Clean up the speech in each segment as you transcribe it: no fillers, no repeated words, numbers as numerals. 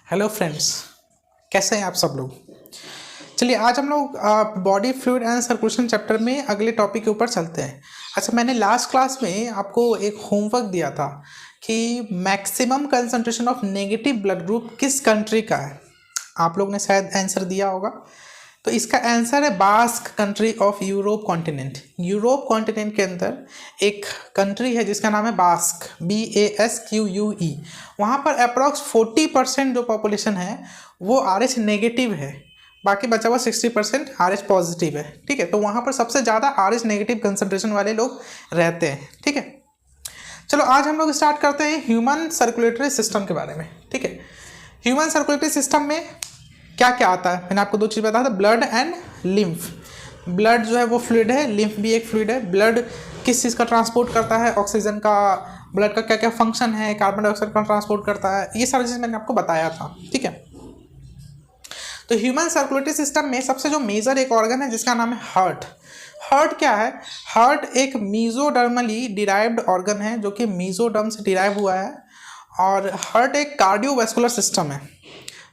Hello friends, कैसे हैं आप सब लोग। चलिए आज हम लोग body fluid and circulation chapter में अगले टॉपिक के ऊपर चलते हैं। अच्छा, मैंने लास्ट क्लास में आपको एक होमवर्क दिया था कि maximum concentration of negative blood group किस कंट्री का है। आप लोग ने शायद आंसर दिया होगा। तो इसका आंसर है bask country of Europe continent. Europe continent के अंदर एक कंट्री है जिसका नाम है बास्क, BASQUE। वहाँ पर अप्रॉक्स 40% जो पॉपुलेशन है वो RH नेगेटिव है, बाकी बचा हुआ 60% RH पॉजिटिव है। ठीक है, तो वहाँ पर सबसे ज़्यादा RH नेगेटिव कंसंट्रेशन वाले लोग रहते हैं। ठीक है, चलो आज हम लोग स्टार्ट करते हैं ह्यूमन सर्कुलेटरी सिस्टम के बारे में। ठीक है, ह्यूमन सर्कुलेटरी सिस्टम में क्या क्या आता है। मैंने आपको दो चीज़ बताया था, ब्लड एंड लिम्फ। ब्लड जो है वो फ्लूइड है, लिम्फ भी एक फ्लूइड है। ब्लड किस चीज़ का ट्रांसपोर्ट करता है, ऑक्सीजन का, ब्लड का क्या क्या फंक्शन है, कार्बन डाइऑक्साइड का ट्रांसपोर्ट करता है, ये सारी चीज़ मैंने आपको बताया था। ठीक है, तो ह्यूमन सर्कुलेटरी सिस्टम में सबसे जो मेजर एक ऑर्गन है जिसका नाम है हार्ट। हार्ट क्या है? हार्ट एक मीजोडर्मली डिराइव्ड ऑर्गन है जो कि मीजोडर्म से डिराइव हुआ है। और हार्ट एक कार्डियोवैस्कुलर सिस्टम है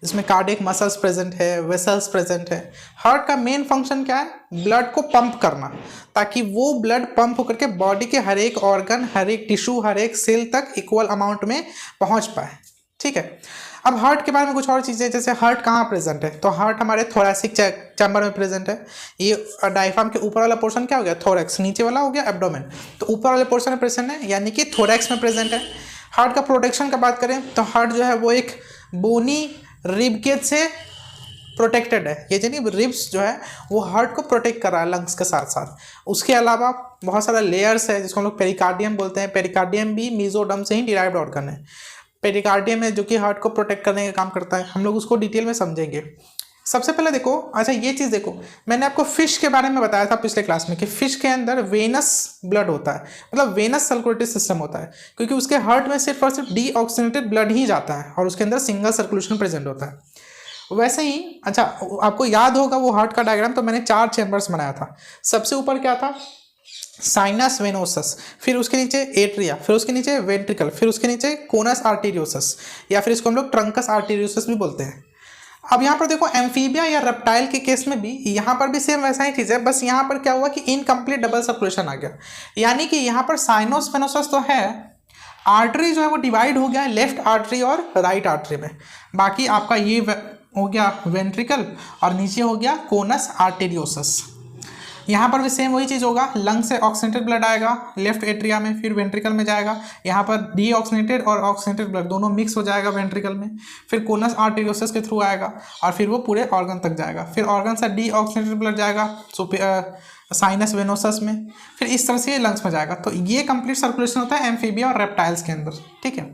जिसमें कार्डियक मसल्स प्रेजेंट है, वेसल्स प्रेजेंट है। हार्ट का मेन फंक्शन क्या है? ब्लड को पंप करना, ताकि वो ब्लड पंप होकर के बॉडी के हर एक ऑर्गन, हर एक टिश्यू, हर एक सेल तक इक्वल अमाउंट में पहुंच पाए। ठीक है, अब हार्ट के बारे में कुछ और चीज़ें, जैसे हार्ट कहाँ प्रेजेंट है, तो हार्ट हमारे थोरैसिक चैम्बर में प्रेजेंट है। ये डायफ्राम के ऊपर वाला पोर्शन क्या हो गया? थोरैक्स। नीचे वाला हो गया एब्डोमेन। तो ऊपर वाले पोर्शन में प्रेजेंट है, यानी कि थोरैक्स में प्रेजेंट है। हार्ट का प्रोटेक्शन का बात करें तो हार्ट जो है वो एक बोनी रिब केज से प्रोटेक्टेड है। ये जानिए रिब्स जो है वो हार्ट को प्रोटेक्ट कर रहा है लंग्स के साथ साथ। उसके अलावा बहुत सारा लेयर्स है जिसको हम लोग पेरिकार्डियम बोलते हैं। पेरिकार्डियम भी मीजोडर्म से ही डिराइव्ड ऑर्गन है। पेरिकार्डियम है जो कि हार्ट को प्रोटेक्ट करने का काम करता है। हम लोग उसको डिटेल में समझेंगे। सबसे पहले देखो, अच्छा ये चीज़ देखो, मैंने आपको फिश के बारे में बताया था पिछले क्लास में कि फिश के अंदर वेनस ब्लड होता है, मतलब वेनस सर्कुलेटरी सिस्टम होता है, क्योंकि उसके हार्ट में सिर्फ और सिर्फ डीऑक्सीजनेटेड ब्लड ही जाता है और उसके अंदर सिंगल सर्कुलेशन प्रेजेंट होता है। वैसे ही अच्छा, आपको याद होगा वो हार्ट का डायग्राम, तो मैंने 4 चैम्बर्स बनाया था। सबसे ऊपर क्या था? साइनस वेनोसस, फिर उसके नीचे एट्रिया, फिर उसके नीचे वेंट्रिकल, फिर उसके नीचे कोनस आर्टेरियोसस, या फिर इसको हम लोग ट्रंकस आर्टेरियोसस भी बोलते हैं। अब यहाँ पर देखो, एम्फीबिया या रेप्टाइल के केस में भी यहाँ पर भी सेम वैसा ही चीज़ है, बस यहाँ पर क्या हुआ कि इनकम्प्लीट डबल सर्कुलेशन आ गया। यानी कि यहाँ पर साइनोस वेनोसस तो है, आर्टरी जो है वो डिवाइड हो गया है लेफ्ट आर्टरी और राइट आर्टरी में। बाकी आपका ये हो गया वेंट्रिकल और नीचे हो गया कोनस आर्टेरियोसस। यहाँ पर भी सेम वही चीज़ होगा, लंग से ऑक्सीजनेटेड ब्लड आएगा लेफ्ट एट्रिया में, फिर वेंट्रिकल में जाएगा। यहाँ पर डीऑक्सीजनेटेड और ऑक्सीजनेटेड ब्लड दोनों मिक्स हो जाएगा वेंट्रिकल में, फिर कोनस आर्टेरियोसस के थ्रू आएगा और फिर वो पूरे ऑर्गन तक जाएगा। फिर ऑर्गन से डीऑक्सीजनेटेड ब्लड जाएगा साइनस वेनोसस में, फिर इस तरह से ये लंग्स में जाएगा। तो ये कंप्लीट सर्कुलेशन होता है एम्फीबिया और रेप्टाइल्स के अंदर। ठीक है,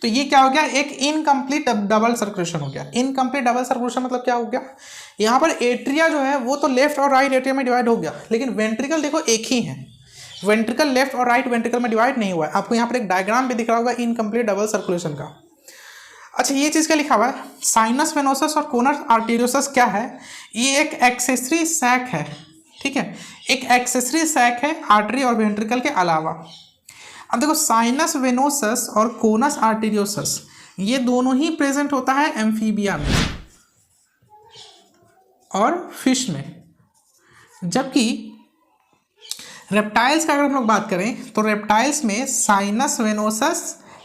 तो ये क्या हो गया? एक इनकम्प्लीट डबल सर्कुलेशन हो गया। इनकम्प्लीट डबल सर्कुलेशन मतलब क्या हो गया? यहाँ पर एट्रिया जो है वो तो लेफ्ट और राइट एट्रिया में डिवाइड हो गया, लेकिन वेंट्रिकल देखो एक ही है। वेंट्रिकल लेफ्ट और राइट वेंट्रिकल में डिवाइड नहीं हुआ है। आपको यहाँ पर एक डायग्राम भी दिख रहा होगा इनकम्प्लीट डबल सर्कुलेशन का। अच्छा, ये चीज़ क्या लिखा हुआ है? साइनस वेनोसस और कोनस आर्टेरियोसस क्या है? ये एक एक्सेसरी सैक है। ठीक है, एक एक्सेसरी सैक है आर्टरी और वेंट्रिकल के अलावा। अब देखो, साइनस वेनोसस और कोनस आर्टेरियोसस ये दोनों ही प्रेजेंट होता है एम्फीबिया में और फिश में, जबकि रेप्टाइल्स का अगर हम लोग बात करें तो रेप्टाइल्स में साइनस वेनोसस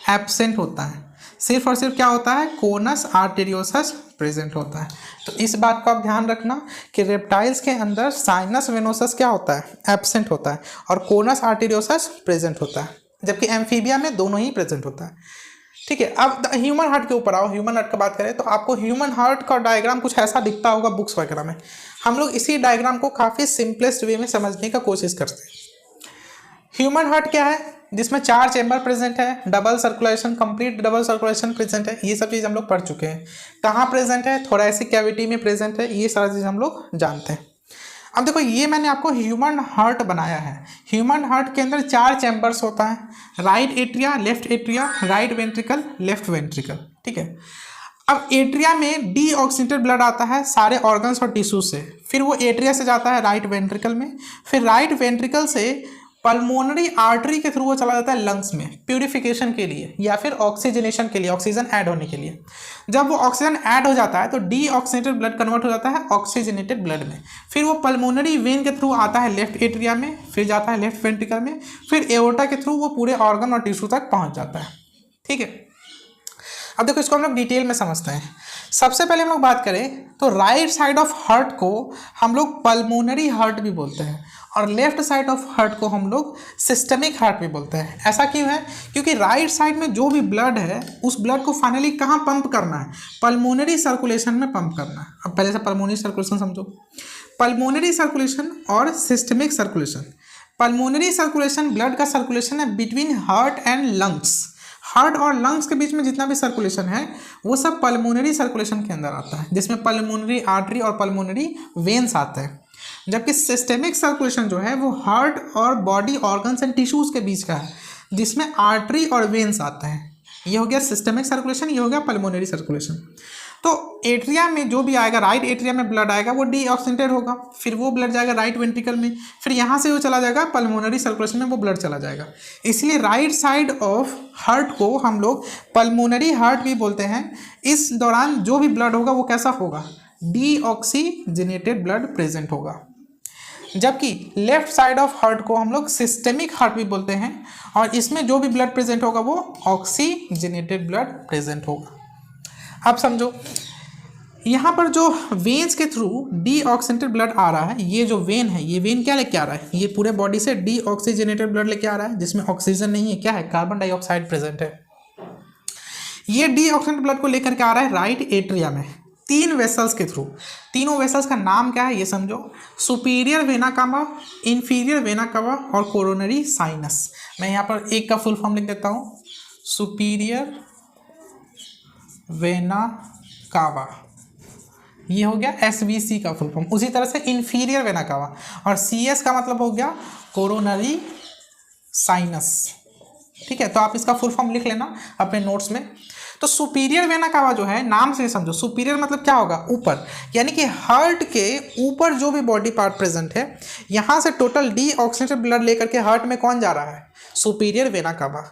एब्सेंट होता है, सिर्फ और सिर्फ क्या होता है? कोनस आर्टेरियोसस प्रेजेंट होता है। तो इस बात का आप ध्यान रखना कि रेप्टाइल्स के अंदर साइनस वेनोसस क्या होता है? एब्सेंट होता है, और कोनस आर्टेरियोसस प्रेजेंट होता है, जबकि एम्फीबिया में दोनों ही प्रेजेंट होता है। ठीक है, अब ह्यूमन हार्ट के ऊपर आओ। ह्यूमन हार्ट का बात करें तो आपको ह्यूमन हार्ट का डायग्राम कुछ ऐसा दिखता होगा बुक्स वगैरह में। हम लोग इसी डायग्राम को काफ़ी सिंपलेस्ट वे में समझने का कोशिश करते हैं। ह्यूमन हार्ट क्या है? जिसमें 4 चैम्बर प्रेजेंट है, double circulation, complete double circulation present है। ये सब चीज़ हम लोग पढ़ चुके हैं। कहाँ प्रेजेंट है? थोरैसिक कैविटी में प्रेजेंट है। ये सारा चीज़ हम लोग जानते हैं। अब देखो, ये मैंने आपको ह्यूमन हार्ट बनाया है। ह्यूमन हार्ट के अंदर 4 चैम्बर्स होता है, right atria, left atria, right ventricle, left ventricle. ठीक है, अब एट्रिया में डीऑक्सीजनेटेड ब्लड आता है सारे ऑर्गन्स और टिश्यू से, फिर वो एट्रिया से जाता है राइट वेंट्रिकल में, फिर राइट वेंट्रिकल से पल्मोनरी आर्टरी के थ्रू वो चला जाता है लंग्स में प्यूरिफिकेशन के लिए या फिर ऑक्सीजनेशन के लिए, ऑक्सीजन ऐड होने के लिए। जब वो ऑक्सीजन ऐड हो जाता है तो डीऑक्सीजनेटेड ब्लड कन्वर्ट हो जाता है ऑक्सीजनेटेड ब्लड में। फिर वो पल्मोनरी वेन के थ्रू आता है लेफ्ट एट्रिया में, फिर जाता है लेफ्ट वेंट्रिकल में, फिर एओर्टा के थ्रू वो पूरे ऑर्गन और टिश्यू तक पहुंच जाता है। ठीक है, अब देखो इसको हम लोग डिटेल में समझते हैं। सबसे पहले हम लोग बात करें तो राइट साइड ऑफ हार्ट को हम लोग पल्मोनरी हार्ट भी बोलते हैं और लेफ्ट साइड ऑफ हार्ट को हम लोग सिस्टमिक हार्ट भी बोलते हैं। ऐसा क्यों है? क्योंकि राइट साइड में जो भी ब्लड है उस ब्लड को फाइनली कहाँ पंप करना है? पल्मोनरी सर्कुलेशन में पंप करना है। अब पहले से पल्मोनरी सर्कुलेशन समझो, पल्मोनरी सर्कुलेशन और systemic circulation. Pulmonary circulation blood का सर्कुलेशन है between heart and lungs. Heart और लंग्स के बीच में जितना भी सर्कुलेशन है वो सब पल्मोनरी सर्कुलेशन के अंदर आता है, जिसमें पल्मोनरी आर्टरी और पल्मोनरी वेन्स आते हैं। जबकि सिस्टेमिक सर्कुलेशन जो है वो हार्ट और बॉडी ऑर्गन्स एंड टिश्यूज के बीच का है, जिसमें आर्टरी और वेन्स आते हैं। ये हो गया सिस्टेमिक सर्कुलेशन, ये हो गया पल्मोनरी सर्कुलेशन। तो एट्रिया में जो भी आएगा, राइट एट्रिया में ब्लड आएगा वो डीऑक्सीजनेटेड होगा, फिर वो ब्लड जाएगा राइट वेंट्रिकल में, फिर यहाँ से वो चला जाएगा पल्मोनरी सर्कुलेशन में, वो ब्लड चला जाएगा। इसलिए राइट साइड ऑफ हार्ट को हम लोग पल्मोनरी हार्ट भी बोलते हैं। इस दौरान जो भी ब्लड होगा वो कैसा होगा? डीऑक्सीजनेटेड ब्लड प्रेजेंट होगा। जबकि लेफ्ट साइड ऑफ हार्ट को हम लोग सिस्टेमिक हार्ट भी बोलते हैं और इसमें जो भी ब्लड प्रेजेंट होगा वो ऑक्सीजनेटेड ब्लड प्रेजेंट होगा। अब समझो यहाँ पर जो वेन्स के थ्रू डीऑक्सीजनेटेड ब्लड आ रहा है, ये जो वेन है ये वेन क्या लेके आ रहा है? ये पूरे बॉडी से डीऑक्सीजनेटेड ब्लड लेके आ रहा है, जिसमें ऑक्सीजन नहीं है, क्या है? कार्बन डाइऑक्साइड प्रेजेंट है। ये डीऑक्सीजनेटेड ब्लड को लेकर के आ रहा है राइट एट्रिया में 3 वेसल्स के थ्रू। तीनों वेसल्स का नाम क्या है ये समझो, superior vena cava, inferior vena cava और कोरोनरी साइनस। मैं यहाँ पर एक का फुल फॉर्म लिख देता हूँ, सुपीरियर वेना कावा, ये हो गया एसवीसी का फुल फॉर्म। उसी तरह से इंफीरियर वेना कावा और सीएस का मतलब हो गया कोरोनरी साइनस। ठीक है, तो आप इसका फुल फॉर्म लिख लेना अपने नोट्स में। तो सुपीरियर वेना कावा जो है, नाम से समझो, सुपीरियर मतलब क्या होगा? ऊपर, यानी कि हार्ट के ऊपर जो भी बॉडी पार्ट प्रेजेंट है, यहाँ से टोटल डीऑक्सीजनेटेड ब्लड लेकर के हार्ट में कौन जा रहा है? Superior vena cava.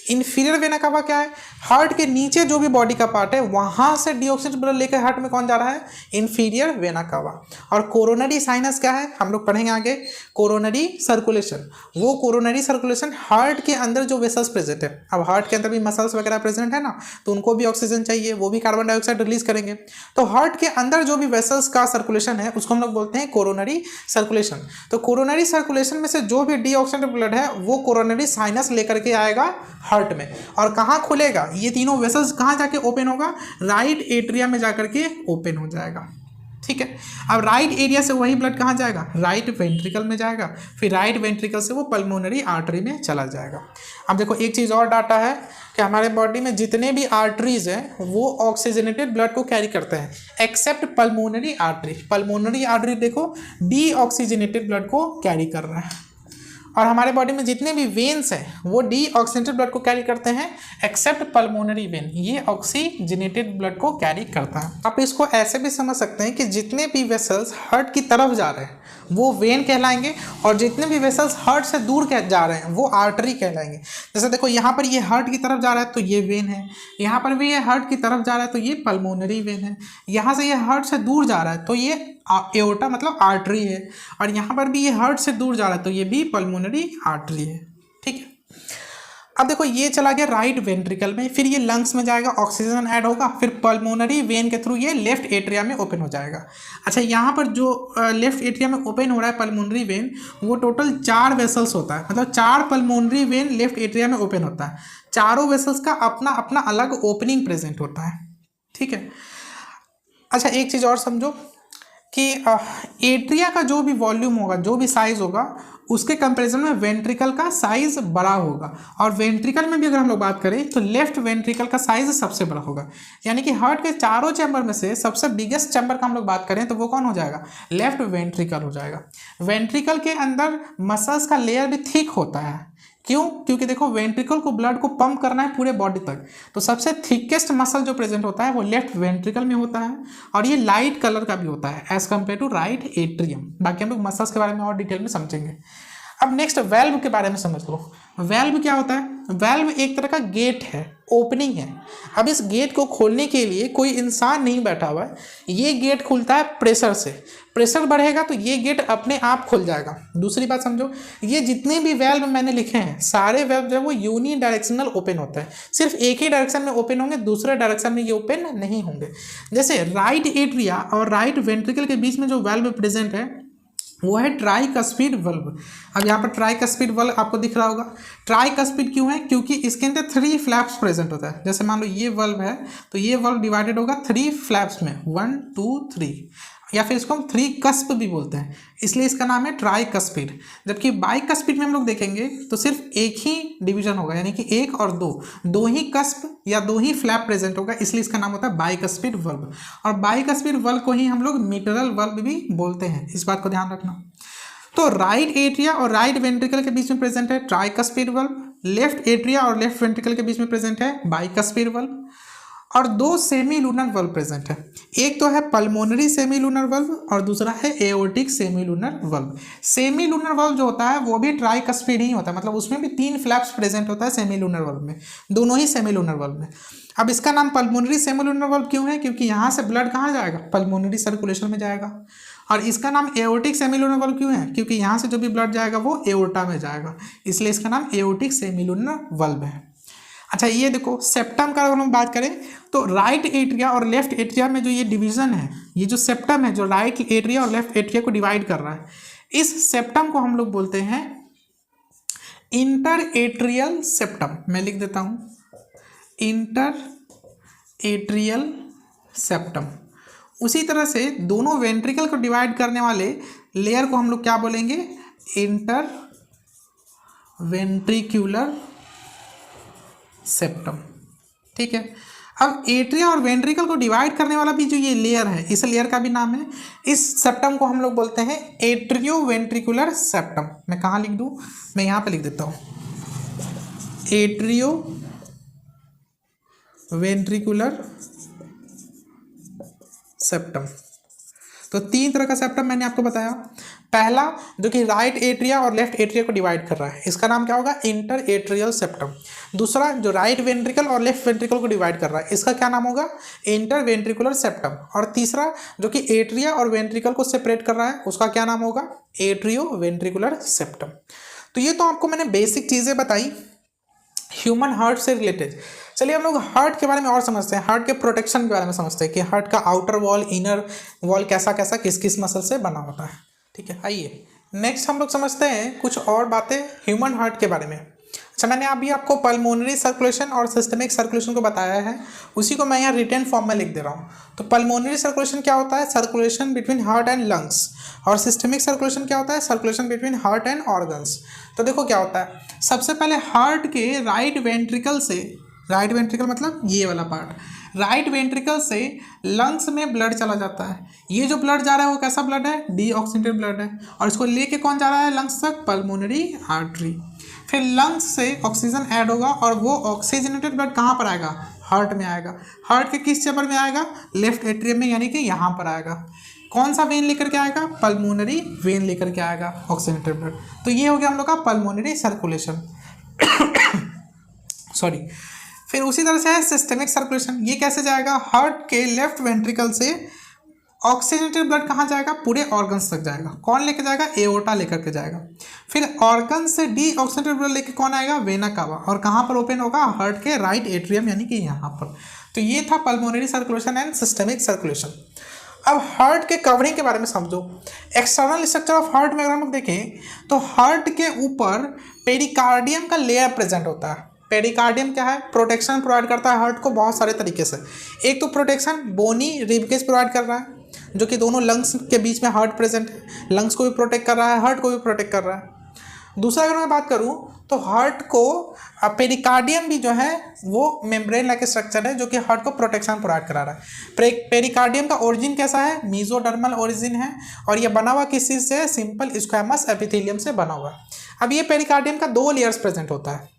Inferior vena cava क्या है? हार्ट के नीचे जो भी बॉडी का पार्ट है वहाँ से डीऑक्सीजनेटेड ब्लड लेकर हार्ट में कौन जा रहा है? Inferior vena cava. और कोरोनरी साइनस क्या है? हम लोग पढ़ेंगे आगे, कोरोनरी सर्कुलेशन। वो कोरोनरी सर्कुलेशन हार्ट के अंदर जो वेसल्स प्रेजेंट है, अब हार्ट के अंदर भी मसल्स वगैरह प्रेजेंट है ना, तो उनको भी ऑक्सीजन चाहिए, वो भी कार्बन डाइऑक्साइड रिलीज करेंगे। तो हार्ट के अंदर जो भी वेसल्स का सर्कुलेशन है उसको हम लोग बोलते हैं कोरोनरी सर्कुलेशन। तो कोरोनरी सर्कुलेशन में से जो भी डीऑक्सीजनेटेड ब्लड है वो कोरोनरी साइनस लेकर के आएगा हार्ट में। और कहाँ खुलेगा? ये तीनों वेसल्स कहाँ जाके ओपन होगा? राइट एट्रिया में जाकर के ओपन हो जाएगा। ठीक है, अब राइट एरिया से वही ब्लड कहाँ जाएगा? राइट वेंट्रिकल में जाएगा, फिर राइट वेंट्रिकल से वो पल्मोनरी आर्टरी में चला जाएगा। अब देखो एक चीज़ और डाटा है कि हमारे बॉडी में जितने भी आर्टरीज हैं वो ऑक्सीजनेटेड ब्लड को कैरी करते हैं, accept pulmonary artery. Pulmonary artery देखो डीऑक्सीजनेटेड ब्लड को कैरी कर रहा है। और हमारे बॉडी में जितने भी वेन्स हैं वो डीऑक्सीजनेटेड ब्लड को कैरी करते हैं, एक्सेप्ट पल्मोनरी वेन, ये ऑक्सीजनेटेड ब्लड को कैरी करता है। आप इसको ऐसे भी समझ सकते हैं कि जितने भी वेसल्स हार्ट की तरफ जा रहे हैं वो वेन कहलाएंगे और जितने भी वेसल्स हार्ट से दूर जा रहे हैं वो आर्टरी कहलाएंगे। जैसे देखो यहाँ पर ये हार्ट की तरफ जा रहा है तो ये वेन है, यहाँ पर भी ये हार्ट की तरफ जा रहा है तो ये पल्मोनरी वेन है, यहाँ से ये हार्ट से दूर जा रहा है तो ये एओर्टा मतलब आर्टरी है, और यहाँ पर भी ये हार्ट से दूर जा रहा है तो ये भी पल्मोनरी आर्टरी है। ठीक है, अब देखो ये चला गया राइट वेंट्रिकल में, फिर ये लंग्स में जाएगा, ऑक्सीजन ऐड होगा, फिर पल्मोनरी वेन के थ्रू ये लेफ्ट एट्रिया में ओपन हो जाएगा। अच्छा, यहाँ पर जो लेफ्ट एट्रिया में ओपन हो रहा है पल्मोनरी वेन, वो टोटल 4 वेसल्स होता है, मतलब 4 पल्मोनरी वेन लेफ्ट एट्रिया में ओपन होता है। चारों वेसल्स का अपना अपना अलग ओपनिंग प्रेजेंट होता है। ठीक है, अच्छा एक चीज़ और समझो कि एट्रिया का जो भी वॉल्यूम होगा, जो भी साइज होगा, उसके कंपैरिजन में वेंट्रिकल का साइज बड़ा होगा। और वेंट्रिकल में भी अगर हम लोग बात करें तो लेफ्ट वेंट्रिकल का साइज सबसे बड़ा होगा। यानी कि हार्ट के चारों चैम्बर में से सबसे बिगेस्ट चैम्बर का हम लोग बात करें तो वो कौन हो जाएगा? लेफ्ट वेंट्रिकल हो जाएगा। वेंट्रिकल के अंदर मसल्स का लेयर भी थिक होता है। क्यों? क्योंकि देखो वेंट्रिकल को ब्लड को पंप करना है पूरे बॉडी तक, तो सबसे थिकेस्ट मसल जो प्रेजेंट होता है वो लेफ्ट वेंट्रिकल में होता है, और ये लाइट कलर का भी होता है as compare to right atrium. बाकी हम लोग मसल्स के बारे में और डिटेल में समझेंगे। अब नेक्स्ट वेल्व के बारे में समझ लो। वेल्व क्या होता है? वेल्व एक तरह का गेट है, ओपनिंग है। अब इस गेट को खोलने के लिए कोई इंसान नहीं बैठा हुआ है, ये गेट खुलता है प्रेशर से। प्रेशर बढ़ेगा तो ये गेट अपने आप खुल जाएगा। दूसरी बात समझो, ये जितने भी वेल्व मैंने लिखे हैं सारे वेल्व जो है वो यूनी डायरेक्शनल ओपन होता है, सिर्फ एक ही डायरेक्शन में ओपन होंगे, दूसरे डायरेक्शन में ये ओपन नहीं होंगे। जैसे राइट एट्रिया और राइट वेंट्रिकल के बीच में जो वेल्व प्रेजेंट है वो है ट्राइकस्पिड वल्व। अब यहाँ पर ट्राइकस्पिड वल्व आपको दिख रहा होगा। ट्राइकस्पिड क्यों है? क्योंकि इसके अंदर 3 फ्लैप्स प्रेजेंट होता है। जैसे मान लो ये वल्व है तो ये वल्व डिवाइडेड होगा 3 फ्लैप्स में, 1 2 3, या फिर इसको हम 3 कस्प भी बोलते हैं, इसलिए इसका नाम है ट्राइकस्पिड। जबकि बाइकस्पिड में हम लोग देखेंगे तो सिर्फ एक ही डिवीजन होगा, यानी कि 1 और 2, 2 ही कस्प या 2 ही फ्लैप प्रेजेंट होगा, इसलिए इसका नाम होता है बाइकस्पिड वल्व। और बाइकस्पिड वल्व को ही हम लोग मिटरल वल्व भी बोलते हैं, इस बात को ध्यान रखना। तो राइट एट्रिया और राइट वेंट्रिकल के बीच में प्रेजेंट है ट्राइकस्पिड वल्व, लेफ्ट एट्रिया और लेफ्ट वेंट्रिकल के बीच में प्रेजेंट है बाइकस्पिड वल्व, और 2 सेमी लूनर वल्व प्रेजेंट है। एक तो है पल्मोनरी सेमी लूनर वल्व और दूसरा है aortic semi lunar valve. Semi lunar valve जो होता है वो भी ट्राइकस्पिड ही होता है, मतलब उसमें भी 3 फ्लैप्स प्रेजेंट होता है सेमी लूनर वल्व में, दोनों ही सेमी लूनर वल्व में। अब इसका नाम पल्मोनरी सेमी लूनर वल्व क्यों है? क्योंकि यहाँ से ब्लड कहाँ जाएगा? पल्मोनरी सर्कुलेशन में जाएगा। और इसका नाम एओर्टिक सेमी लूनर वल्व क्यों है? क्योंकि यहाँ से जो भी ब्लड जाएगा वो एओर्टा में जाएगा, इसलिए इसका नाम एओर्टिक सेमी लूनर वल्व है। अच्छा, ये देखो सेप्टम का अगर हम बात करें तो राइट एट्रिया और लेफ्ट एट्रिया में जो ये डिवीजन है, ये जो सेप्टम है जो राइट एट्रिया और लेफ्ट एट्रिया को डिवाइड कर रहा है, इस सेप्टम को हम लोग बोलते हैं इंटर एट्रियल सेप्टम। मैं लिख देता हूं इंटर एट्रियल सेप्टम। उसी तरह से दोनों वेंट्रिकल को डिवाइड करने वाले लेयर को हम लोग क्या बोलेंगे? Inter ventricular septum. ठीक है। अब एट्रिया और वेंट्रिकल को डिवाइड करने वाला भी जो ये लेयर है, इस लेयर का भी नाम है, इस सेप्टम को हम लोग बोलते हैं एट्रियो वेंट्रिकुलर सेप्टम। मैं कहाँ लिख दूँ? मैं यहाँ पे लिख देता हूँ एट्रियो वेंट्रिकुलर सेप्टम। तो 3 तरह का सेप्टम मैंने आपको बताया। पहला जो कि राइट एट्रिया और लेफ्ट एट्रिया को डिवाइड कर रहा है, इसका नाम क्या होगा? Inter atrial septum. दूसरा जो राइट वेंट्रिकल और लेफ्ट वेंट्रिकल को डिवाइड कर रहा है, इसका क्या नाम होगा? Inter ventricular septum. और तीसरा जो कि एट्रिया और वेंट्रिकल को सेपरेट कर रहा है, उसका क्या नाम होगा? Atrio ventricular septum. तो ये तो आपको मैंने बेसिक चीज़ें बताई ह्यूमन हार्ट से रिलेटेड। चलिए हम लोग हार्ट के बारे में और समझते हैं, हार्ट के प्रोटेक्शन के बारे में समझते हैं कि हार्ट का आउटर वॉल, इनर वॉल कैसा कैसा किस किस मसल से बना होता है। ठीक है, आइए नेक्स्ट हम लोग समझते हैं कुछ और बातें ह्यूमन हार्ट के बारे में। अच्छा, मैंने अभी आपको पल्मोनरी सर्कुलेशन और सिस्टमिक सर्कुलेशन को बताया है, उसी को मैं यहाँ रिटन फॉर्म में लिख दे रहा हूँ। तो पल्मोनरी सर्कुलेशन क्या होता है? Circulation between heart and lungs. और सिस्टमिक सर्कुलेशन क्या होता है? Circulation between heart and organs. तो देखो क्या होता है, सबसे पहले हार्ट के राइट वेंट्रिकल से, राइट वेंट्रिकल मतलब ये वाला पार्ट, राइट वेंट्रिकल से लंग्स में ब्लड चला जाता है। ये जो ब्लड जा रहा है वो कैसा ब्लड है? डीऑक्सीनेटेड ब्लड है। और इसको लेके कौन जा रहा है लंग्स तक? Pulmonary artery. फिर लंग्स से ऑक्सीजन ऐड होगा और वो ऑक्सीजनेटेड ब्लड कहाँ पर आएगा? हार्ट में आएगा। हार्ट के किस चैम्बर में आएगा? लेफ्ट एट्रियम में, यानी कि यहाँ पर आएगा। कौन सा वेन लेकर के आएगा? पल्मोनरी वेन लेकर के आएगा ऑक्सीजनेटेड ब्लड। तो ये हो गया हम लोग का पल्मोनरी सर्कुलेशन। सॉरी। फिर उसी तरह से है सिस्टमिक सर्कुलेशन। ये कैसे जाएगा? हार्ट के लेफ्ट वेंट्रिकल से ऑक्सीजनेटेड ब्लड कहाँ जाएगा? पूरे ऑर्गन्स तक जाएगा। कौन लेकर जाएगा? एओर्टा लेकर के जाएगा। फिर ऑर्गन से डीऑक्सीजनेटेड ब्लड लेकर कौन आएगा? Vena cava. और कहाँ पर ओपन होगा? हार्ट के राइट एट्रियम, यानी कि यहाँ पर। तो ये था pulmonary circulation and systemic circulation. अब हार्ट के कवरिंग के बारे में समझो। एक्सटर्नल स्ट्रक्चर ऑफ हार्ट में अगर हम लोग देखें तो हार्ट के ऊपर पेरिकार्डियम का लेयर प्रेजेंट होता है। पेरिकार्डियम क्या है? प्रोटेक्शन प्रोवाइड करता है हार्ट को बहुत सारे तरीके से। एक तो प्रोटेक्शन बोनी रिबकेज प्रोवाइड कर रहा है, जो कि दोनों लंग्स के बीच में हार्ट प्रेजेंट है, लंग्स को भी प्रोटेक्ट कर रहा है, हार्ट को भी प्रोटेक्ट कर रहा है। दूसरा अगर मैं बात करूं तो हार्ट को पेरिकार्डियम भी जो है वो मेम्ब्रेन लाइक स्ट्रक्चर है, जो कि हार्ट को प्रोटेक्शन प्रोवाइड करा रहा है। पेरिकार्डियम का ओरिजिन कैसा है? मीजोडर्मल ओरिजिन है, और ये बना हुआ किस चीज़ से? सिंपल स्क्वैमस एपिथेलियम से बना हुआ है। अब ये पेरिकार्डियम का 2 लेयर्स प्रेजेंट होता है।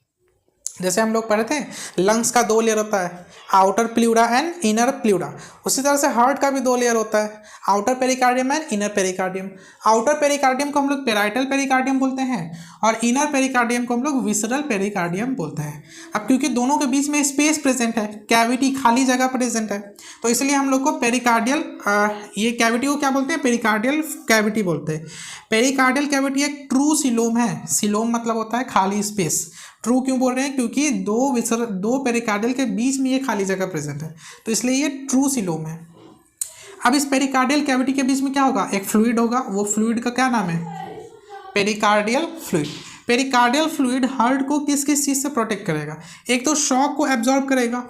जैसे हम लोग पढ़े थे लंग्स का 2 लेयर होता है, outer pleura and inner pleura, उसी तरह से हार्ट का भी 2 लेयर होता है, outer pericardium and inner pericardium. Outer pericardium को हम लोग पेराइटल पेरिकार्डियम बोलते हैं और इनर पेरिकार्डियम को हम लोग विसरल पेरिकार्डियम बोलते हैं। अब क्योंकि दोनों के बीच में स्पेस प्रेजेंट है, कैविटी खाली जगह प्रेजेंट है, तो इसलिए हम लोग को पेरिकार्डियल ये कैविटी को क्या बोलते हैं, पेरिकार्डियल कैविटी बोलते हैं। पेरिकार्डियल कैविटी एक ट्रू सिलोम है, सिलोम मतलब होता है खाली स्पेस। ट्रू क्यों बोल रहे हैं, क्योंकि दो पेरिकार्डियल के बीच में ये खाली जगह प्रेजेंट है, तो इसलिए ये ट्रू सिलोम है। अब इस पेरिकार्डियल कैविटी के बीच में क्या होगा, एक फ्लूइड होगा, वो फ्लूइड का क्या नाम है, pericardial fluid. Pericardial fluid heart को किस किस चीज़ से प्रोटेक्ट करेगा, एक तो शॉक को एब्जॉर्ब करेगा,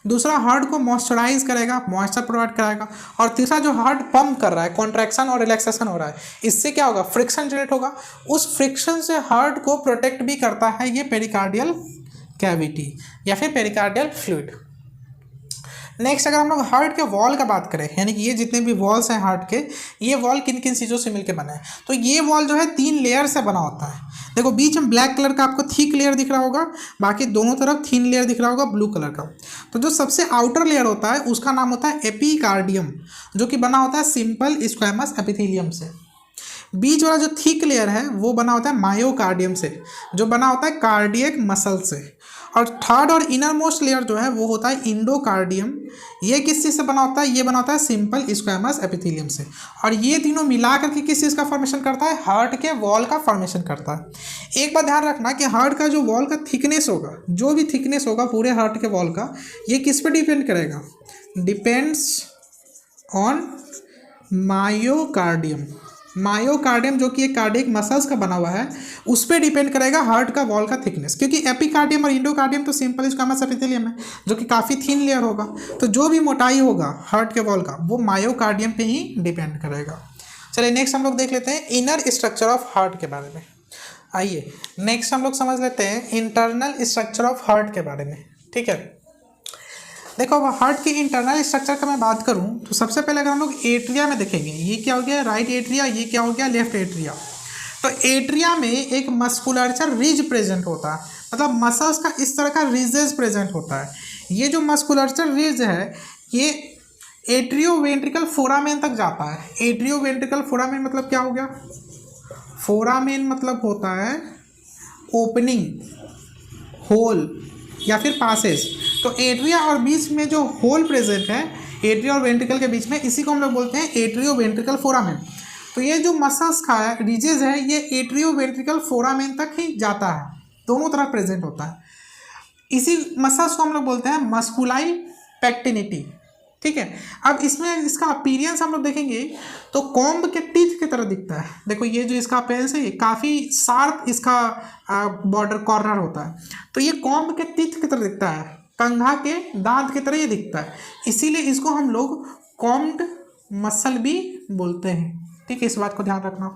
दूसरा हार्ट को मॉइस्चराइज करेगा, मॉइस्चर प्रोवाइड कराएगा, और तीसरा जो हार्ट पंप कर रहा है, कॉन्ट्रैक्शन और रिलैक्सेशन हो रहा है, इससे क्या होगा, फ्रिक्शन जनरेट होगा, उस फ्रिक्शन से हार्ट को प्रोटेक्ट भी करता है ये पेरिकार्डियल कैविटी या फिर पेरिकार्डियल फ्लूइड। नेक्स्ट अगर हम लोग हार्ट के वॉल का बात करें, यानी कि ये जितने भी वॉल्स हैं हार्ट के, ये वॉल किन किन चीज़ों से मिलकर बने हैं, तो ये वॉल जो है 3 लेयर से बना होता है। देखो बीच में ब्लैक कलर का आपको थिक लेयर दिख रहा होगा, बाकी दोनों तरफ थिन लेयर दिख रहा होगा ब्लू कलर का। तो जो सबसे आउटर लेयर होता है उसका नाम होता है एपिकार्डियम, जो कि बना होता है सिंपल स्क्वैमस एपिथेलियम से। बीच वाला जो थिक लेयर है वो बना होता है मायोकार्डियम से, जो बना होता है कार्डियक मसल से। और थर्ड और इनर मोस्ट लेयर जो है वो होता है इंडोकार्डियम, ये किस चीज़ से बना होता है, ये बना होता है सिंपल स्क्वैमस एपिथेलियम से। और ये तीनों मिला करके किस चीज़ का फॉर्मेशन करता है, हार्ट के वॉल का फॉर्मेशन करता है। एक बात ध्यान रखना कि हार्ट का जो वॉल का थिकनेस होगा, जो भी थिकनेस होगा पूरे हार्ट के वॉल का, ये किस पे डिपेंड करेगा, डिपेंड्स ऑन मायोकार्डियम। मायोकार्डियम जो कि एक कार्डियक मसल्स का बना हुआ है, उस पर डिपेंड करेगा हार्ट का वॉल का थिकनेस, क्योंकि एपिकार्डियम और इंडोकार्डियम तो सिंपल स्क्वैमस एपिथेलियम है जो कि काफ़ी थिन लेयर होगा, तो जो भी मोटाई होगा हार्ट के वॉल का वो मायोकार्डियम पे ही डिपेंड करेगा। चलिए नेक्स्ट हम लोग देख लेते हैं इनर स्ट्रक्चर ऑफ हार्ट के बारे में। आइए नेक्स्ट हम लोग समझ लेते हैं इंटरनल स्ट्रक्चर ऑफ हार्ट के बारे में। ठीक है, देखो अब हार्ट के इंटरनल स्ट्रक्चर का मैं बात करूं तो सबसे पहले अगर हम लोग एट्रिया में देखेंगे, ये क्या हो गया राइट एट्रिया, ये क्या हो गया लेफ्ट एट्रिया। तो एट्रिया में एक मस्कुलरचर रिज प्रेजेंट होता है, मतलब मसल्स का इस तरह का रिजेस प्रेजेंट होता है। ये जो मस्कुलरचर रिज है ये एट्रियोवेंट्रिकल फोरामेन तक जाता है। एट्रियोवेंट्रिकल फोरामेन मतलब क्या हो गया, फोरामेन मतलब होता है ओपनिंग, होल या फिर पासेज। तो एट्रिया और बीच में जो होल प्रेजेंट है एट्रिया और वेंट्रिकल के बीच में, इसी को हम लोग बोलते हैं एट्रियोवेंट्रिकल फोरामेन। तो ये जो मसल्स का रिजेज है ये एट्रियोवेंट्रिकल फोरामेन तक ही जाता है, दोनों तरफ प्रेजेंट होता है। इसी मसल्स को हम लोग बोलते हैं मस्कुलाई पैक्टिनिटी। ठीक है, अब इसमें इसका अपीयरेंस हम लोग देखेंगे तो कॉम्ब के टीथ की तरह दिखता है। देखो ये जो इसका अपीयरेंस है ये काफ़ी शार्प इसका बॉर्डर कॉर्नर होता है, तो ये कॉम्ब के टीथ की तरह दिखता है, कंघा के दांत की तरह ये दिखता है, इसीलिए इसको हम लोग कॉम्ड मसल भी बोलते हैं। ठीक है, इस बात को ध्यान रखना।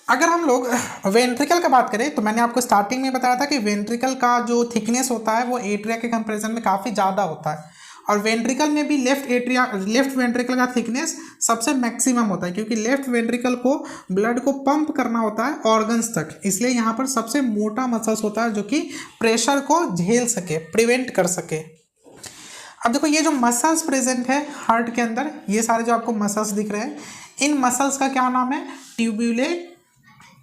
अगर हम लोग वेंट्रिकल का बात करें तो मैंने आपको स्टार्टिंग में बताया था कि वेंट्रिकल का जो थिकनेस होता है वो एट्रिया के कंपैरिजन में काफ़ी ज़्यादा होता है, और वेंट्रिकल में भी लेफ्ट वेंट्रिकल का थिकनेस सबसे मैक्सिमम होता है, क्योंकि लेफ्ट वेंट्रिकल को ब्लड को पंप करना होता है ऑर्गन्स तक, इसलिए यहाँ पर सबसे मोटा मसल्स होता है जो कि प्रेशर को झेल सके, प्रिवेंट कर सके। अब देखो ये जो मसल्स प्रेजेंट है हार्ट के अंदर, ये सारे जो आपको मसल्स दिख रहे हैं, इन मसल्स का क्या नाम है,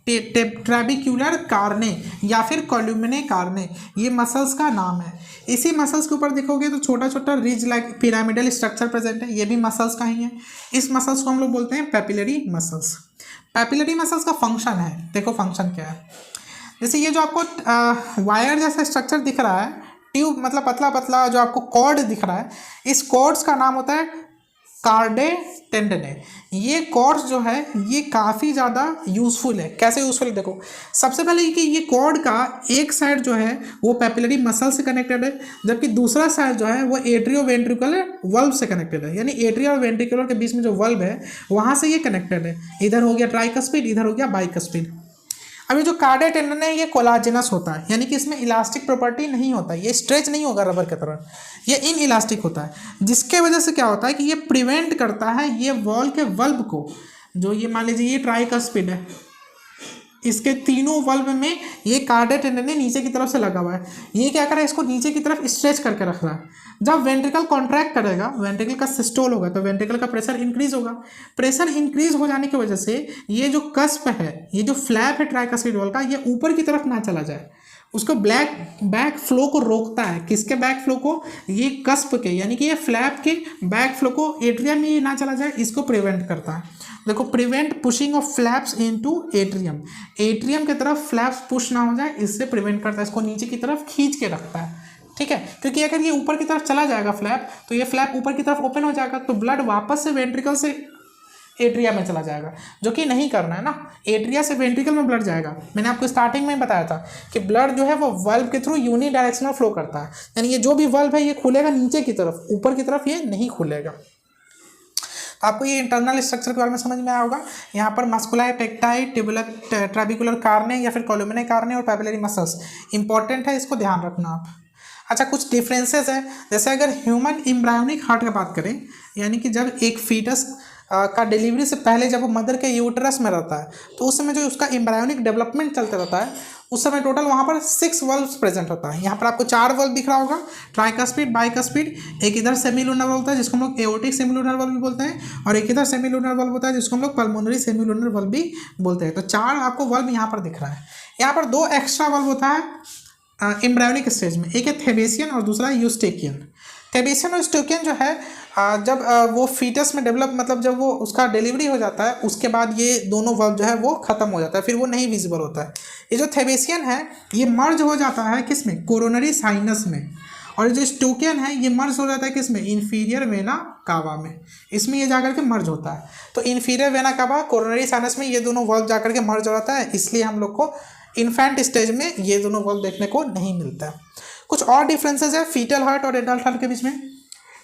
ट्रेबिक्यूलर कार्ने या फिर कॉल्यूमिने कार्ने, ये मसल्स का नाम है। इसी मसल्स के ऊपर देखोगे तो छोटा छोटा ridge like pyramidal structure present है, ये भी मसल्स का ही है। इस मसल्स को हम लोग बोलते हैं पैपिलरी मसल्स। पैपिलरी मसल्स का फंक्शन है, देखो फंक्शन क्या है, जैसे ये जो आपको वायर जैसा स्ट्रक्चर दिख रहा है, ट्यूब मतलब पतला पतला जो आपको कॉर्ड दिख रहा है, इस कॉर्ड्स का नाम होता है कार्डे टेंडने। ये कॉर्ड्स जो है ये काफ़ी ज़्यादा यूज़फुल है। कैसे यूज़फुल है, देखो सबसे पहले कि ये कॉर्ड का एक साइड जो है वो पैपिलरी मसल से कनेक्टेड है, जबकि दूसरा साइड जो है वो एट्रियोवेंट्रिकुलर वल्व से कनेक्टेड है, यानी एट्रिया और वेंट्रिकुलर के बीच में जो वल्व है वहाँ से ये कनेक्टेड है। इधर हो गया ट्राइकस्पिड, इधर हो गया बाइकस्पिड। अभी जो कार्डे टेंडन है ये कोलाजिनस होता है, यानी कि इसमें इलास्टिक प्रॉपर्टी नहीं होता है, ये स्ट्रेच नहीं होगा रबर की तरह, ये इन इलास्टिक होता है, जिसके वजह से क्या होता है कि ये प्रिवेंट करता है ये वॉल के वल्व को। जो ये मान लीजिए ये ट्राइकस्पिड है, इसके तीनों वल्व में ये कार्डियक टेंडन नीचे की तरफ से लगा हुआ है, ये क्या कर रहा है, इसको नीचे की तरफ स्ट्रेच करके रख रहा है। जब वेंट्रिकल कॉन्ट्रैक्ट करेगा, वेंट्रिकल का सिस्टोल होगा, तो वेंट्रिकल का प्रेशर इंक्रीज होगा। प्रेशर इंक्रीज हो जाने की वजह से ये जो कस्प है, ये जो फ्लैप है ट्राइकास्पिड वॉल का, ये ऊपर की तरफ ना चला जाए, उसको बैक फ्लो को रोकता है। किसके बैक फ्लो को? ये कस्प के, यानी कि ये फ्लैप के बैक फ्लो को एट्रियम में ना चला जाए, इसको प्रिवेंट करता है। देखो, prevent pushing of flaps into atrium, atrium की तरफ फ्लैप्स पुश ना हो जाए, इससे प्रिवेंट करता है, इसको नीचे की तरफ खींच के रखता है। ठीक है, क्योंकि अगर ये ऊपर की तरफ चला जाएगा फ्लैप, तो ये फ्लैप ऊपर की तरफ ओपन हो जाएगा, तो ब्लड वापस से वेंट्रिकल से एट्रिया में चला जाएगा, जो कि नहीं करना है ना। एट्रिया से वेंट्रिकल में ब्लड जाएगा। मैंने आपको स्टार्टिंग में बताया था कि ब्लड जो है वो वाल्व के थ्रू यूनी डायरेक्शनल फ्लो करता है, यानी ये जो भी वाल्व है ये खुलेगा नीचे की तरफ, ऊपर की तरफ ये नहीं खुलेगा। आपको ये इंटरनल स्ट्रक्चर के बारे में समझ में आया होगा। यहाँ पर मस्कुलर पेक्टाइड, ट्यूबुलर ट्राबिकुलर कार्ने या फिर कोलुमिनरी कार्ने और पैपिलरी मसल्स इंपॉर्टेंट है, इसको ध्यान रखना आप। अच्छा, कुछ डिफरेंसेस है, जैसे अगर ह्यूमन एम्ब्रायोनिक हार्ट की बात करें, यानी कि जब एक फीटस का डिलीवरी से पहले जब वो मदर के यूटरस में रहता है, तो उस समय जो उसका एम्ब्रायोनिक डेवलपमेंट चलता रहता है, उस समय टोटल वहाँ पर 6 वल्व्स प्रेजेंट होता है। यहाँ पर आपको 4 वल्व दिख रहा होगा, ट्राइकास्पिड, बाइकास्पिड, एक इधर सेमीलुनर वल्व होता है जिसको हम लोग एओर्टिक सेमीलुनर वल्व भी बोलते हैं, और एक इधर सेमीलुनर वल्व होता है जिसको हम लोग पल्मोनरी सेमीलुनर वल्व भी बोलते हैं। तो 4 आपको वल्व यहाँ पर दिख रहा है। यहाँ पर 2 एक्स्ट्रा वल्व होता है एम्ब्रायोनिक स्टेज में, एक है थेबेसियन और दूसरा यूस्टेकियन। थेबेसियन और यूस्टेकियन जो है जब वो फीटस में डेवलप, मतलब जब वो उसका डिलीवरी हो जाता है, उसके बाद ये दोनों वल्व जो है वो खत्म हो जाता है, फिर वो नहीं विजिबल होता है। ये जो थेबेसियन है ये मर्ज हो जाता है किसमें? कोरोनरी साइनस में। और ये जो यूस्टेकियन है ये मर्ज हो जाता है किसमें? इन्फीरियर वेना कावा में, इसमें ये जाकर के मर्ज होता है। तो inferior vena cava, coronary sinus में ये दोनों वल्व जाकर के मर्ज हो जाता है, इसलिए हम लोग को इन्फेंट स्टेज में ये दोनों वल्व देखने को नहीं मिलता है। कुछ और डिफरेंसेस है फीटल हार्ट और एडल्ट हार्ट के बीच में।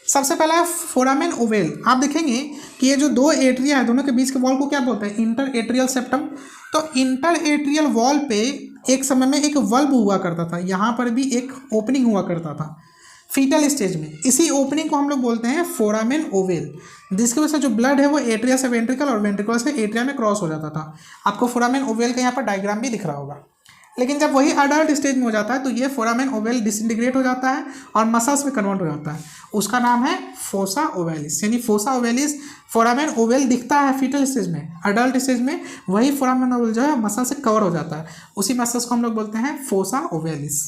सबसे पहला है फोरामेन ओवेल। आप देखेंगे कि ये जो 2 एट्रिया है, दोनों के बीच के वॉल को क्या बोलते हैं? Inter atrial septum. तो इंटर एट्रियल वॉल पे एक समय में एक वल्व हुआ करता था, यहाँ पर भी एक ओपनिंग हुआ करता था फीटल स्टेज में। इसी ओपनिंग को हम लोग बोलते हैं फोरामेन ओवेल, जिसकी वजह से जो ब्लड है वो एट्रिया से वेंट्रिकल और वेंट्रिकल से एट्रिया में क्रॉस हो जाता था। आपको फोरामेन ओवेल का यहाँ पर डायग्राम भी दिख रहा होगा। लेकिन जब वही अडल्ट स्टेज में हो जाता है तो ये फोरामेन ओवेल डिसइंटीग्रेट हो जाता है और मसल्स में कन्वर्ट हो जाता है, उसका नाम है फोसा ओवेलिस। यानी फोसा ओवेलिस, फोरामेन ओवेल दिखता है फीटल स्टेज में, अडल्ट स्टेज में वही फोरामेन ओवेल जो है मसल से कवर हो जाता है, उसी मसल्स को हम लोग बोलते हैं फोसा ओवेलिस।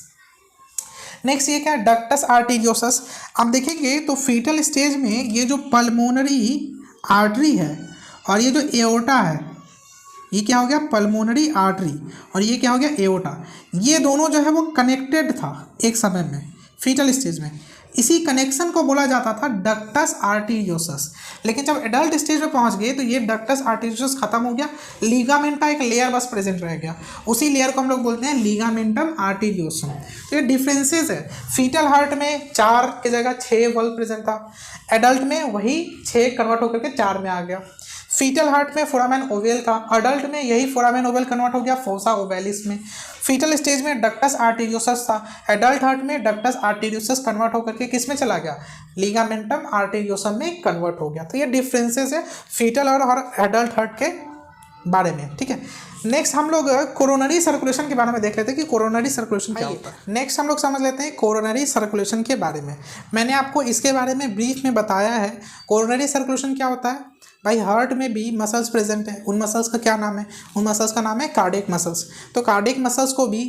नेक्स्ट ये क्या है? Ductus arteriosus. आप देखेंगे तो फीटल स्टेज में ये जो पल्मोनरी आर्टरी है और ये जो एओर्टा है, ये क्या हो गया? पल्मोनरी आर्टरी, और ये क्या हो गया? एओर्टा। ये दोनों जो है वो कनेक्टेड था एक समय में फीटल स्टेज में, इसी कनेक्शन को बोला जाता था डक्टस आर्टेरियोसस। लेकिन जब एडल्ट स्टेज में पहुंच गए तो ये डक्टस आर्टेरियोसस खत्म हो गया, लिगामेंट का एक लेयर बस प्रेजेंट रह गया, उसी लेयर को हम लोग बोलते हैं लिगामेंटम आर्टेरियोसम। तो ये डिफरेंसेस है, फीटल हार्ट में 4 की जगह 6 वल्व प्रेजेंट था, एडल्ट में वही 6 कन्वर्ट होकर के 4 में आ गया। फीटल हार्ट में फोरामेन ओवेल था, अडल्ट में यही फोरामेन ओवेल कन्वर्ट हो गया फोसा ओवेलिस में। फीटल स्टेज में डक्टस आर्टेरियोसस था, एडल्ट हार्ट में डक्टस आर्टेरियोसस कन्वर्ट होकर के किस में चला गया? लिगामेंटम आर्टेरियोसम में कन्वर्ट हो गया। तो ये डिफरेंसेस है फीटल और एडल्ट हार्ट के बारे में। ठीक है, नेक्स्ट हम लोग कोरोनरी सर्कुलेशन के बारे में देख लेते हैं कि कोरोनरी सर्कुलेशन क्या होता है। नेक्स्ट हम लोग समझ लेते हैं कोरोनरी सर्कुलेशन के बारे में। मैंने आपको इसके बारे में ब्रीफ में बताया है। कोरोनरी सर्कुलेशन क्या होता है भाई? हार्ट में भी मसल्स प्रेजेंट है, उन मसल्स का क्या नाम है? उन मसल्स का नाम है कार्डियक मसल्स। तो कार्डियक मसल्स को भी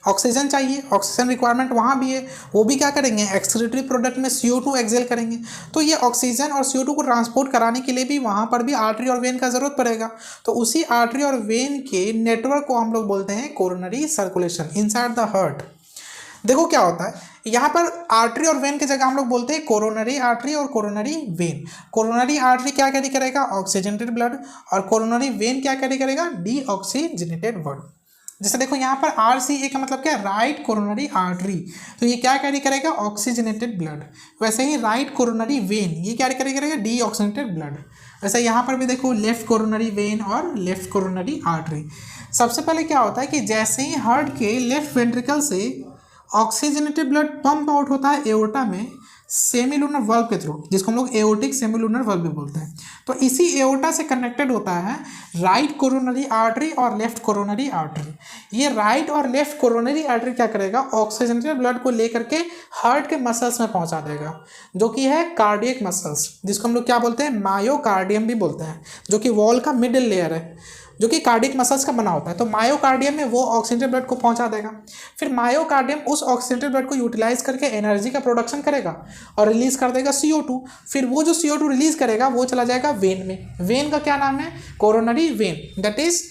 ऑक्सीजन चाहिए, ऑक्सीजन रिक्वायरमेंट वहाँ भी है, वो भी क्या करेंगे? एक्सक्रीटरी प्रोडक्ट में CO2 एक्सेल करेंगे। तो ये ऑक्सीजन और CO2 को ट्रांसपोर्ट कराने के लिए भी वहाँ पर भी आर्टरी और वेन का ज़रूरत पड़ेगा। तो उसी आर्टरी और वेन के नेटवर्क को हम लोग बोलते हैं coronary circulation inside the heart. देखो क्या होता है, यहाँ पर आर्टरी और वेन की जगह हम लोग बोलते हैं कोरोनरी आर्टरी और कोरोनरी वेन। कोरोनरी आर्टरी क्या कैरी करेगा? ऑक्सीजनेटेड ब्लड, और कोरोनरी वेन क्या कैरी करेगा? Deoxygenated blood. जैसे देखो यहाँ पर RCA का मतलब क्या है? राइट कोरोनरी आर्टरी, तो ये क्या कैरी करेगा? Oxygenated blood. वैसे ही राइट कोरोनरी वेन ये क्या कैरी करेगा? Deoxygenated blood. वैसे यहाँ पर भी देखो लेफ्ट कोरोनरी वेन और लेफ्ट कोरोनरी आर्टरी। सबसे पहले क्या होता है कि जैसे ही हार्ट के लेफ्ट वेंट्रिकल से ऑक्सीजनेटेड ब्लड पंप आउट होता है एओर्टा में, सेमिलुनर वाल्व के थ्रू, जिसको हम लोग एओर्टिक सेमिलुनर वाल्व भी बोलते हैं। तो इसी एओर्टा से कनेक्टेड होता है राइट कोरोनरी आर्टरी और लेफ्ट कोरोनरी आर्टरी। ये राइट और लेफ्ट कोरोनरी आर्टरी क्या करेगा, ऑक्सीजनेटेड ब्लड को लेकर के हार्ट के मसल्स में पहुंचा देगा, जो कि है कार्डियक मसल्स, जिसको हम लोग क्या बोलते हैं, मायोकार्डियम भी बोलते हैं, जो कि वॉल का मिडिल लेयर है, जो कि कार्डियक मसल्स का बना होता है। तो मायोकार्डियम में वो ऑक्सीजनेटेड ब्लड को पहुंचा देगा। फिर मायोकार्डियम उस ऑक्सीजनेटेड ब्लड को यूटिलाइज करके एनर्जी का प्रोडक्शन करेगा और रिलीज कर देगा CO2। फिर वो जो CO2 रिलीज करेगा वो चला जाएगा वेन में। वेन का क्या नाम है, coronary when, that is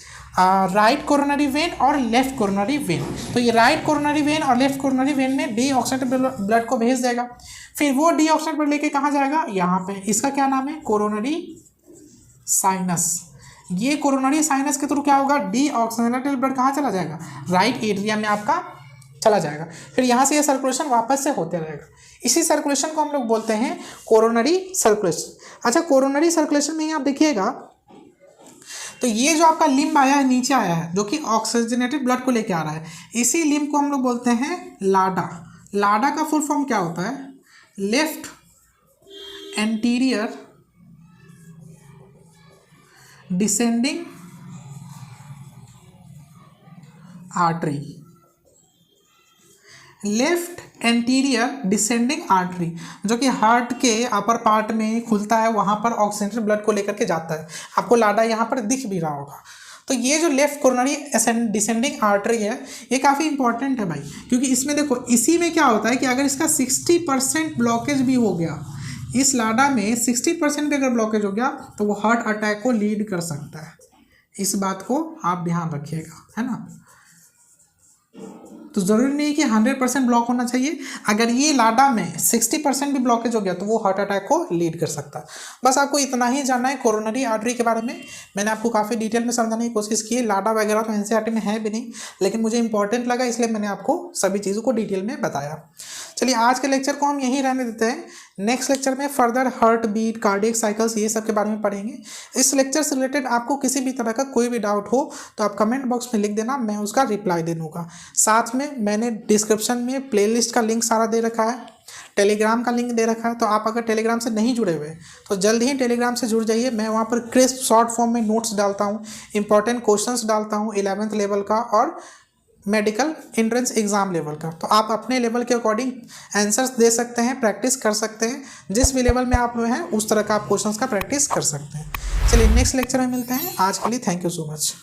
right coronary when और लेफ्ट कोरोनरी वेन। तो ये राइट कोरोनरी वेन और लेफ्ट कोरोनरी वेन में डीऑक्सीजनेटेड ब्लड को भेज देगा। फिर वो डीऑक्सीजनेटेड ब्लड लेके कहाँ जाएगा, यहाँ पे, इसका क्या नाम है, कोरोनरी साइनस। ये कोरोनरी साइनस के थ्रू क्या होगा, डीऑक्सीजनेटेड ब्लड कहाँ चला जाएगा, राइट एट्रियम में आपका चला जाएगा। फिर यहाँ से ये सर्कुलेशन वापस से होते रहेगा। इसी सर्कुलेशन को हम लोग बोलते हैं कोरोनरी सर्कुलेशन। अच्छा, कोरोनरी सर्कुलेशन में ही आप देखिएगा, तो ये जो आपका लिम्ब आया है, नीचे आया है, जो कि ऑक्सीजनेटेड ब्लड को लेके आ रहा है, इसी लिम्ब को हम लोग बोलते हैं लाडा। लाडा का फुल फॉर्म क्या होता है, left anterior descending artery. Left anterior descending artery, जो कि हार्ट के अपर पार्ट में खुलता है, वहां पर ऑक्सीजनेटेड ब्लड को लेकर के जाता है। आपको लाडा यहाँ पर दिख भी रहा होगा। तो ये जो लेफ्ट कोरोनरी डिसेंडिंग आर्टरी है, ये काफ़ी इंपॉर्टेंट है भाई, क्योंकि इसमें देखो, इसी में क्या होता है कि अगर इसका 60% ब्लॉकेज भी हो गया, इस लाडा में 60% भी अगर ब्लॉकेज हो गया, तो वो हार्ट अटैक को लीड कर सकता है। इस बात को आप ध्यान रखिएगा, है ना। तो ज़रूरी नहीं कि 100% ब्लॉक होना चाहिए। अगर ये लाडा में 60% भी ब्लॉकेज हो गया तो वो हार्ट अटैक को लीड कर सकता है। बस आपको इतना ही जानना है कोरोनरी आर्टरी के बारे में। मैंने आपको काफ़ी डिटेल में समझाने की कोशिश की है। लाडा वगैरह तो NCERT में है भी नहीं, लेकिन मुझे इंपॉर्टेंट लगा, इसलिए मैंने आपको सभी चीज़ों को डिटेल में बताया। चलिए, आज के लेक्चर को हम यहीं रहने देते हैं। नेक्स्ट लेक्चर में further heart beat, cardiac cycles, ये सब के बारे में पढ़ेंगे। इस लेक्चर से रिलेटेड आपको किसी भी तरह का कोई भी डाउट हो तो आप कमेंट बॉक्स में लिख देना, मैं उसका रिप्लाई दे दूँगा। साथ में मैंने डिस्क्रिप्शन में प्लेलिस्ट का लिंक सारा दे रखा है, टेलीग्राम का लिंक दे रखा है। तो आप अगर टेलीग्राम से नहीं जुड़े हुए तो जल्द ही टेलीग्राम से जुड़ जाइए। मैं वहाँ पर क्रिस्प शॉर्ट फॉर्म में नोट्स डालता हूँ, इंपॉर्टेंट क्वेश्चंस डालता हूँ 11th लेवल का और मेडिकल एंट्रेंस एग्जाम लेवल का। तो आप अपने लेवल के अकॉर्डिंग आंसर्स दे सकते हैं, प्रैक्टिस कर सकते हैं। जिस भी लेवल में आप लोग हैं उस तरह का आप क्वेश्चंस का प्रैक्टिस कर सकते हैं। चलिए, नेक्स्ट लेक्चर में मिलते हैं। आज के लिए थैंक यू सो मच।